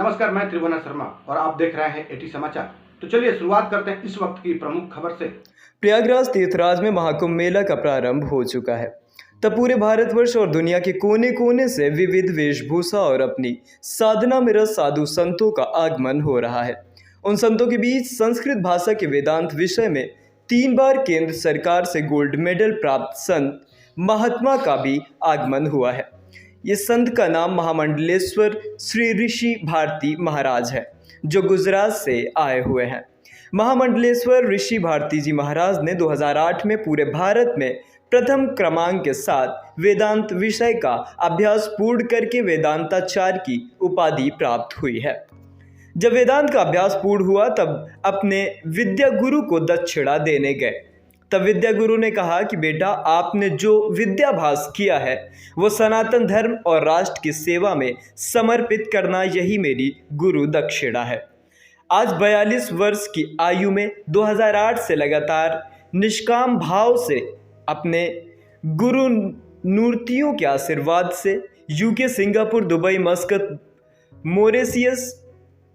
नमस्कार, मैं त्रिभुवन शर्मा और आप देख रहे हैं एटी समाचार। तो चलिए शुरुआत करते हैं इस वक्त की प्रमुख खबर से। प्रयागराज तीर्थराज में महाकुंभ मेला का प्रारंभ हो चुका है। तब पूरे भारतवर्ष और दुनिया के कोने कोने से विविध वेशभूषा और अपनी साधना में रत साधु संतों का आगमन हो रहा है। उन संतों के बीच संस्कृत भाषा के वेदांत विषय में 3 बार केंद्र सरकार से गोल्ड मेडल प्राप्त संत महात्मा का भी आगमन हुआ है। ये संत का नाम महामंडलेश्वर श्री ऋषि भारती महाराज है, जो गुजरात से आए हुए हैं। महामंडलेश्वर ऋषि भारती जी महाराज ने 2008 में पूरे भारत में प्रथम क्रमांक के साथ वेदांत विषय का अभ्यास पूर्ण करके वेदांताचार्य की उपाधि प्राप्त हुई है। जब वेदांत का अभ्यास पूर्ण हुआ तब अपने विद्या गुरु को दक्षिणा देने गए। तब विद्या गुरु ने कहा कि बेटा, आपने जो विद्याभ्यास किया है वो सनातन धर्म और राष्ट्र की सेवा में समर्पित करना, यही मेरी गुरु दक्षिणा है। आज 42 वर्ष की आयु में 2008 से लगातार निष्काम भाव से अपने गुरु मूर्तियों के आशीर्वाद से UK, Singapore, Dubai, मस्कत, Mauritius,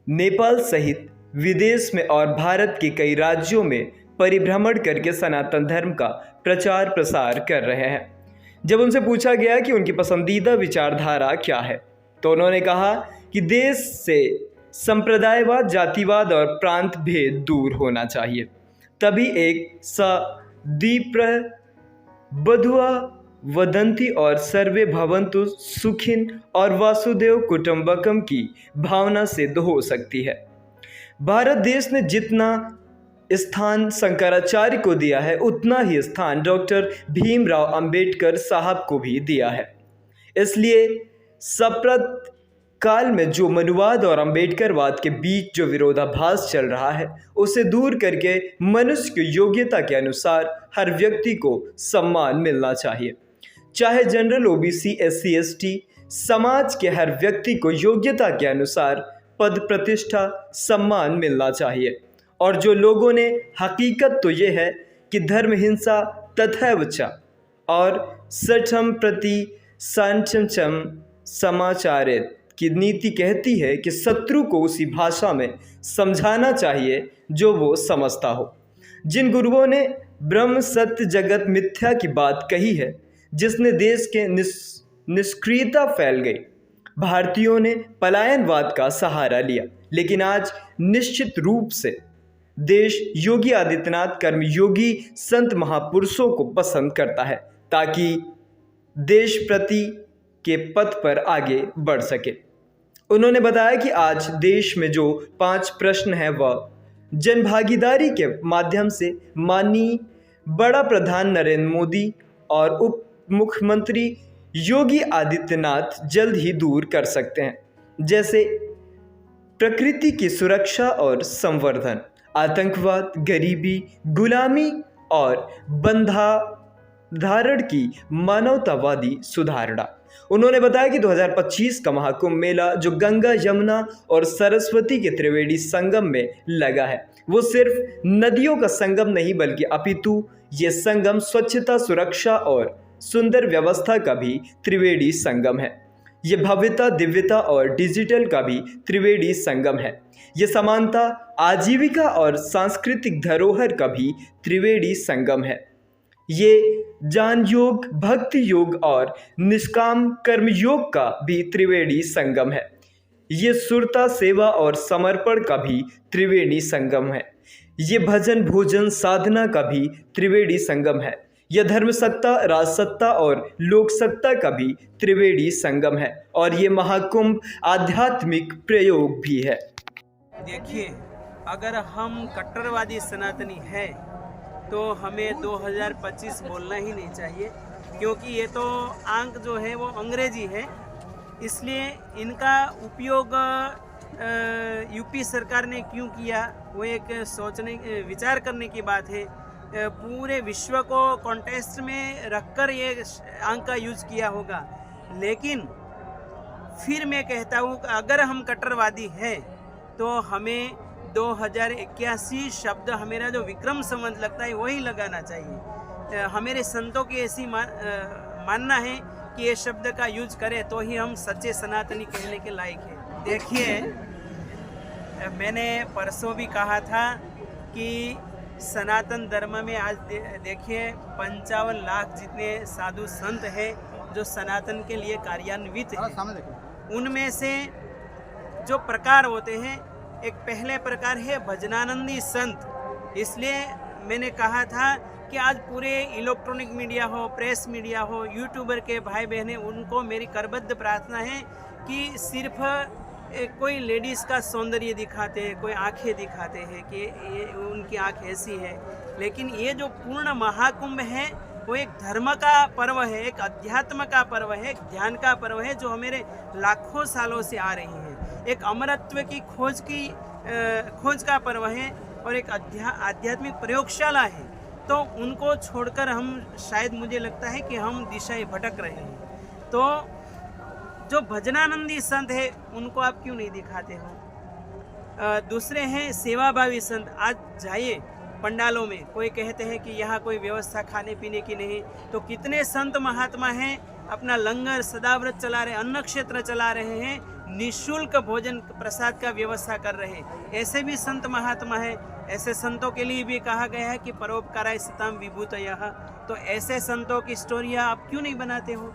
Nepal सहित विदेश में और भारत के कई राज्यों में परिभ्रमण करके सनातन धर्म का प्रचार प्रसार कर रहे हैं। जब उनसे पूछा गया कि उनकी पसंदीदा विचारधारा क्या है, तो उन्होंने कहा कि देश से संप्रदायवाद, जातिवाद और प्रांत भेद दूर होना चाहिए, तभी एक सदीप्र बधुआ वदंती और सर्वे भवन्तु सुखिन और वासुदेव कुटुंबकम की भावना सिद्ध हो सकती है। भारत देश ने जितना स्थान शंकराचार्य को दिया है, उतना ही स्थान डॉक्टर भीमराव अंबेडकर साहब को भी दिया है। इसलिए सांप्रत काल में जो मनुवाद और अंबेडकरवाद के बीच जो विरोधाभास चल रहा है, उसे दूर करके मनुष्य की योग्यता के अनुसार हर व्यक्ति को सम्मान मिलना चाहिए। चाहे जनरल, ओबीसी, एससी, एसटी, समाज के हर व्यक्ति को योग्यता के अनुसार पद, प्रतिष्ठा, सम्मान मिलना चाहिए। और जो लोगों ने, हकीकत तो ये है कि धर्म हिंसा तथैव च और सठम प्रति सांचम समाचारित की नीति कहती है कि शत्रु को उसी भाषा में समझाना चाहिए जो वो समझता हो। जिन गुरुओं ने ब्रह्म सत्य जगत मिथ्या की बात कही है, जिसने देश के निष्क्रियता फैल गई, भारतीयों ने पलायनवाद का सहारा लिया, लेकिन आज निश्चित रूप से देश योगी आदित्यनाथ कर्मयोगी संत महापुरुषों को पसंद करता है, ताकि देश प्रति के पथ पर आगे बढ़ सके। उन्होंने बताया कि आज देश में जो 5 प्रश्न हैं वह जनभागीदारी के माध्यम से माननीय बड़ा प्रधान नरेंद्र मोदी और उप मुख्यमंत्री योगी आदित्यनाथ जल्द ही दूर कर सकते हैं, जैसे प्रकृति की सुरक्षा और संवर्धन, आतंकवाद, गरीबी, गुलामी और बंधाधारण की मानवतावादी सुधारणा। उन्होंने बताया कि 2025 का महाकुंभ मेला जो गंगा, यमुना और सरस्वती के त्रिवेणी संगम में लगा है, वो सिर्फ नदियों का संगम नहीं, बल्कि अपितु ये संगम स्वच्छता, सुरक्षा और सुंदर व्यवस्था का भी त्रिवेणी संगम है। ये भव्यता, दिव्यता और डिजिटल का भी त्रिवेणी संगम है। ये समानता, आजीविका और सांस्कृतिक धरोहर का भी त्रिवेणी संगम है। ये ज्ञान योग, भक्ति योग और निष्काम कर्म योग का भी त्रिवेणी संगम है। ये सुरता, सेवा और समर्पण का भी त्रिवेणी संगम है। ये भजन, भोजन, साधना का भी त्रिवेणी संगम है। यह धर्म सत्ता, राजसत्ता और लोक सत्ता का भी त्रिवेणी संगम है। और ये महाकुंभ आध्यात्मिक प्रयोग भी है। देखिए, अगर हम कट्टरवादी सनातनी हैं तो हमें 2025 बोलना ही नहीं चाहिए, क्योंकि ये तो आंक जो है वो अंग्रेजी है। इसलिए इनका उपयोग यूपी सरकार ने क्यों किया, वो एक सोचने, विचार करने की बात है। पूरे विश्व को कॉन्टेस्ट में रखकर ये अंक का यूज किया होगा। लेकिन फिर मैं कहता हूँ कि अगर हम कट्टरवादी हैं तो हमें 2081 शब्द, हमेरा जो विक्रम संवत लगता है वही लगाना चाहिए। हमारे संतों की ऐसी मानना है कि ये शब्द का यूज करें तो ही हम सच्चे सनातनी कहने के लायक हैं। देखिए, मैंने परसों भी कहा था कि सनातन धर्म में आज देखिए 55 लाख जितने साधु संत हैं जो सनातन के लिए कार्यान्वित हैं। उनमें से जो प्रकार होते हैं, एक पहले प्रकार है भजनानंदी संत। इसलिए मैंने कहा था कि आज पूरे इलेक्ट्रॉनिक मीडिया हो, प्रेस मीडिया हो, यूट्यूबर के भाई बहनें, उनको मेरी करबद्ध प्रार्थना है कि सिर्फ कोई लेडीज़ का सौंदर्य दिखाते हैं, कोई आंखें दिखाते हैं कि ये उनकी आंख ऐसी है, लेकिन ये जो पूर्ण महाकुंभ है वो एक धर्म का पर्व है, एक अध्यात्म का पर्व है, एक ध्यान का पर्व है जो हमारे लाखों सालों से आ रही है। एक अमरत्व की खोज का पर्व है और एक आध्यात्मिक प्रयोगशाला है। तो उनको छोड़कर हम शायद, मुझे लगता है कि हम दिशाएं भटक रहे हैं। तो जो भजनानंदी संत है उनको आप क्यों नहीं दिखाते हो? दूसरे हैं सेवाभावी संत। आज जाइए पंडालों में, कोई कहते हैं कि यहाँ कोई व्यवस्था खाने पीने की नहीं, तो कितने संत महात्मा हैं अपना लंगर सदाव्रत चला रहे, अन्न क्षेत्र चला रहे हैं, निःशुल्क भोजन प्रसाद का व्यवस्था कर रहे हैं। ऐसे भी संत महात्मा हैं। ऐसे संतों के लिए भी कहा गया है कि परोपकाराय सताम विभूतयः। तो ऐसे संतों की स्टोरियाँ आप क्यों नहीं बनाते हो?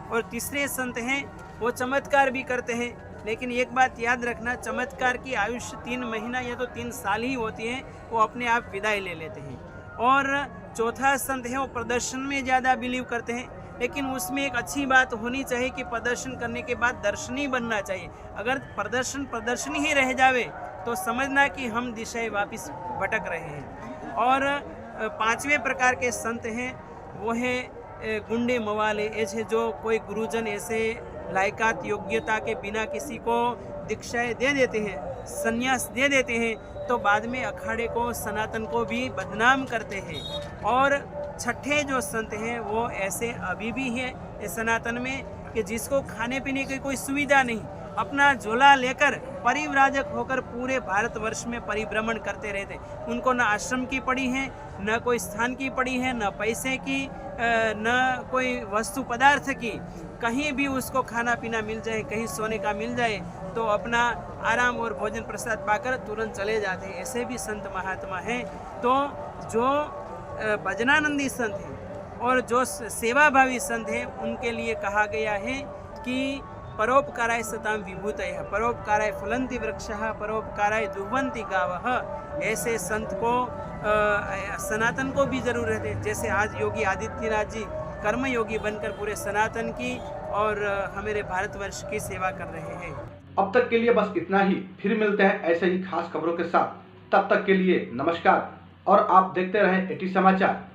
और तीसरे संत हैं वो चमत्कार भी करते हैं, लेकिन एक बात याद रखना, चमत्कार की आयुष्य 3 महीना या तो 3 साल ही होती है, वो अपने आप विदाई ले लेते हैं। और चौथा संत है वो प्रदर्शन में ज़्यादा बिलीव करते हैं, लेकिन उसमें एक अच्छी बात होनी चाहिए कि प्रदर्शन करने के बाद दर्शनी बनना चाहिए। अगर प्रदर्शन ही रह जावे तो समझना कि हम दिशाएं वापस भटक रहे हैं। और 5वें प्रकार के संत हैं वो है गुंडे मवाले, ऐसे जो कोई गुरुजन ऐसे लायकात योग्यता के बिना किसी को दीक्षाएं दे देते हैं, संन्यास दे देते हैं, तो बाद में अखाड़े को, सनातन को भी बदनाम करते हैं। और छठे जो संत हैं वो ऐसे अभी भी हैं इस सनातन में कि जिसको खाने पीने की कोई सुविधा नहीं, अपना झोला लेकर परिव्राजक होकर पूरे भारतवर्ष में परिभ्रमण करते रहते। उनको न आश्रम की पड़ी है, न कोई स्थान की पड़ी है, न पैसे की, न कोई वस्तु पदार्थ की। कहीं भी उसको खाना पीना मिल जाए, कहीं सोने का मिल जाए तो अपना आराम और भोजन प्रसाद पाकर तुरंत चले जाते हैं। ऐसे भी संत महात्मा हैं। तो जो भजनानंदी संत हैं और जो सेवाभावी संत हैं उनके लिए कहा गया है कि परोपकाराय सताम विभूतयः, परोपकाराय फलन्ति वृक्षः, परोपकाराय दुह्वन्ति गावः। ऐसे संत को सनातन को भी जरूरत है। जैसे आज योगी आदित्यनाथ जी कर्मयोगी बनकर पूरे सनातन की और हमारे भारतवर्ष की सेवा कर रहे हैं। अब तक के लिए बस इतना ही। फिर मिलते हैं ऐसे ही खास खबरों के साथ। तब तक के लिए नमस्कार और आप देखते रहें एटी समाचार।